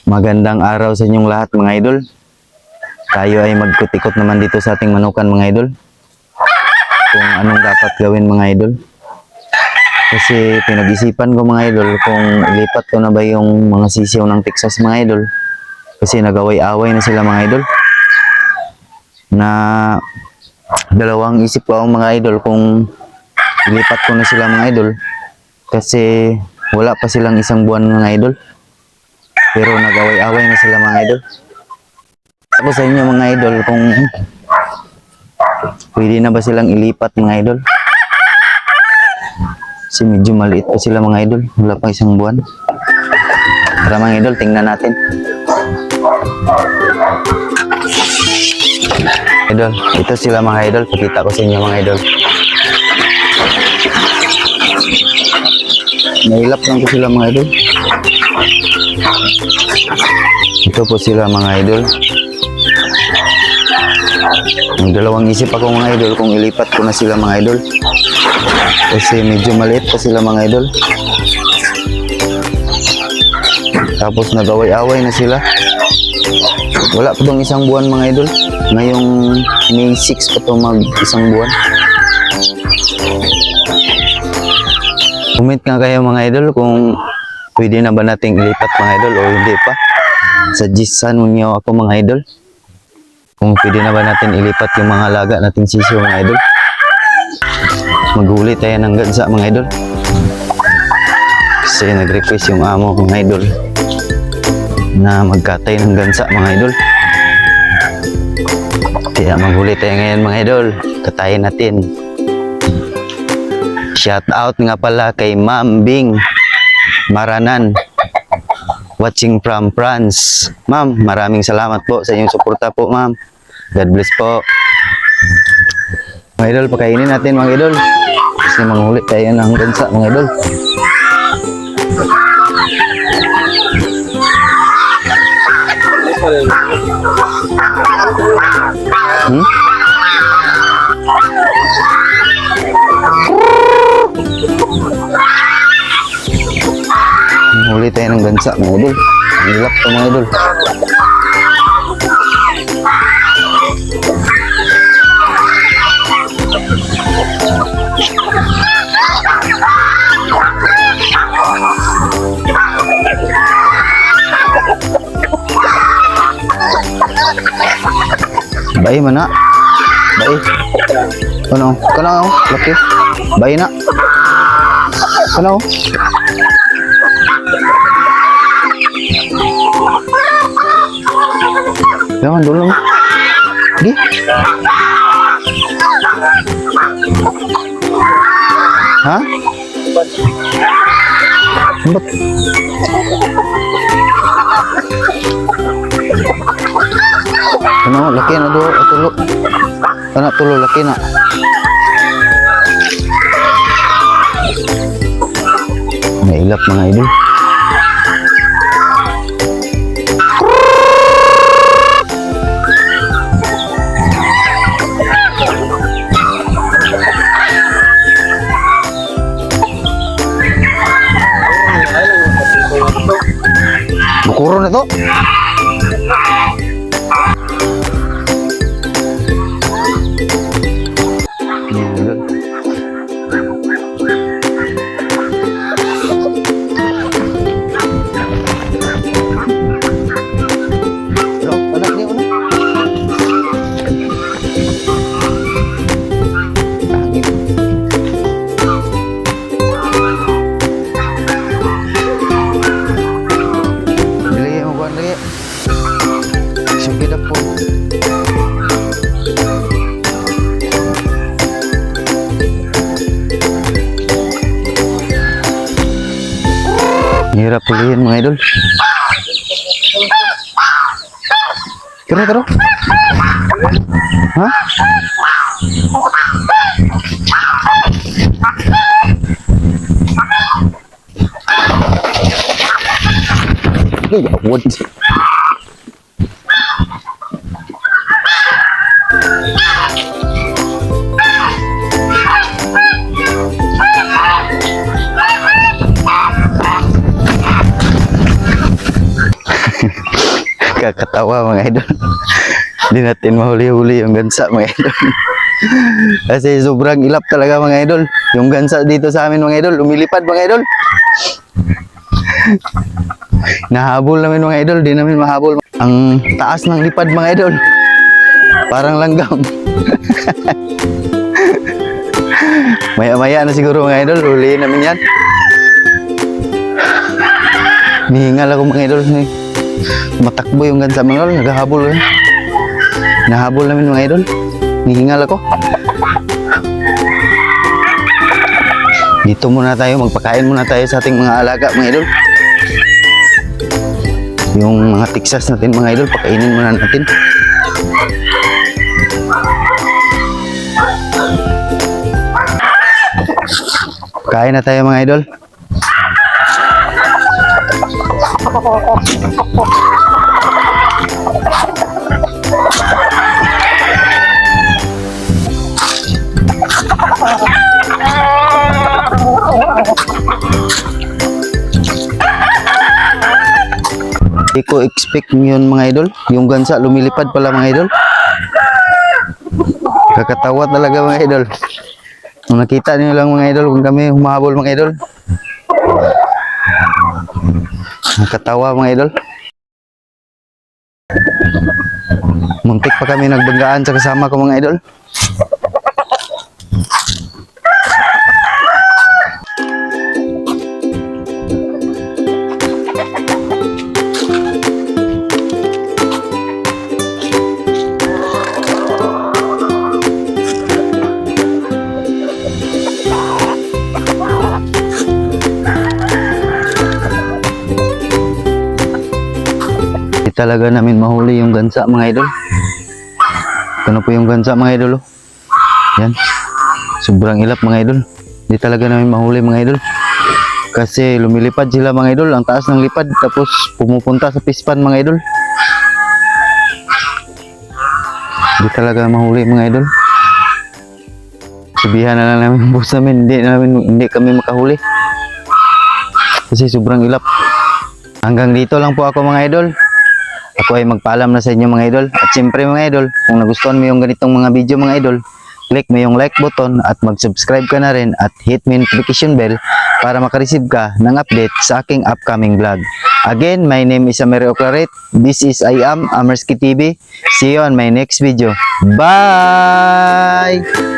Magandang araw sa inyong lahat mga idol. Tayo ay magkutikot naman dito sa ating manukan mga idol. Kung anong dapat gawin mga idol. Kasi pinag-isipan ko mga idol kung ilipat ko na ba yung mga sisiw ng Texas mga idol. Kasi nag-away-away na sila mga idol. Na dalawang isip ko ang mga idol kung ilipat ko na sila mga idol. Kasi wala pa silang isang buwan mga idol. Pero nag-away-away na sila mga idol. Ako sa inyo mga idol kung pwede na ba silang ilipat mga idol. Kasi medyo maliit pa sila mga idol. Wala pang isang buwan. Tara mga idol, tingnan natin. Idol, ito sila mga idol. Pakita ko sa inyo mga idol. Nailap lang ko sila mga idol. Ito po sila mga idol. Dalawang isip ako mga idol kung ilipat ko na sila mga idol. Kasi medyo maliit pa sila mga idol. Tapos nag-away-away na sila. Wala pa tong isang buwan mga idol. Ngayong May 6 pa to mag isang buwan. Comment nga kayo mga idol kung pwede na ba nating ilipat mga idol o hindi pa. Suggestan niyo ako mga idol. Kung pwede na ba natin ilipat yung mga alaga nating sisiw mga idol. Maghuli tayo ng gansa mga idol. Kasi nag-request yung amo mga idol na magkatay ng gansa mga idol. Kaya maghuli tayo ngayon mga idol. Katayin natin. Shout out nga pala kay Ma'am Bing Maranan, watching from France. Ma'am, maraming salamat po sa inyong suporta po ma'am. God bless po. Mga idol, pakainin natin mga idol. Kasi manghuli tayo ng gansa mga idol. Huli tayo ng gansa mga idol. Ang hilap to mga idol. Bayi mana? Bayi. Ano? Kana laki. Bayi na. Kana. Jangan dulu. Di. Hah? Sempet. Ano, laki na do, tulo. Anak tulo laki na. Nailap mga idol. Bukuro na to. Hirap pulihin mga idol. Kira taro? Hah? What? Kakatawa mga idol. Hindi natin mahuli-huli yung gansa mga idol. Kasi sobrang ilap talaga mga idol. Yung gansa dito sa amin mga idol, lumilipad mga idol. Nahabol namin mga idol, di namin mahabol. Ang taas ng lipad mga idol. Parang langgam. Maya-maya na siguro mga idol, huliin namin yan. Nihingal ako mga idol. Matakbo yung gansa mga idol, naghahabol. Nahabol namin mga idol. Nihingal ako. Dito muna tayo, magpakain muna tayo sa ating mga alaga mga idol. Yung mga Texas natin mga idol, pakainin muna natin. Kain na tayo mga idol. Hindi ko expect yun mga idol. Yung gansa lumilipad pala mga idol. Kakatawa talaga mga idol. Kung nakita niyo lang mga idol kung kami humahabol mga idol. Nakatawa mga idol. Muntik pa kami nagbanggaan sa kasama ko mga idol. Talaga namin mahuli yung gansa mga idol. Ano po yung gansa mga idol? Oh. Yan. Sobrang ilap mga idol. Hindi talaga namin mahuli mga idol. Kasi lumilipad sila mga idol. Ang taas ng lipad. Tapos pumupunta sa pispan mga idol. Hindi talaga mahuli mga idol. Sabihan na lang namin boss namin. Hindi kami makahuli. Kasi sobrang ilap. Hanggang dito lang po ako mga idol. Ako ay magpaalam na sa inyo mga idol. At siyempre mga idol, kung nagustuhan mo yung ganitong mga video mga idol, click mo yung like button at mag-subscribe ka na rin at hit mo yung notification bell para makareceive ka ng update sa aking upcoming vlog. Again, my name is Amery Oclaret. This is I Am Amersky TV. See you on my next video. Bye!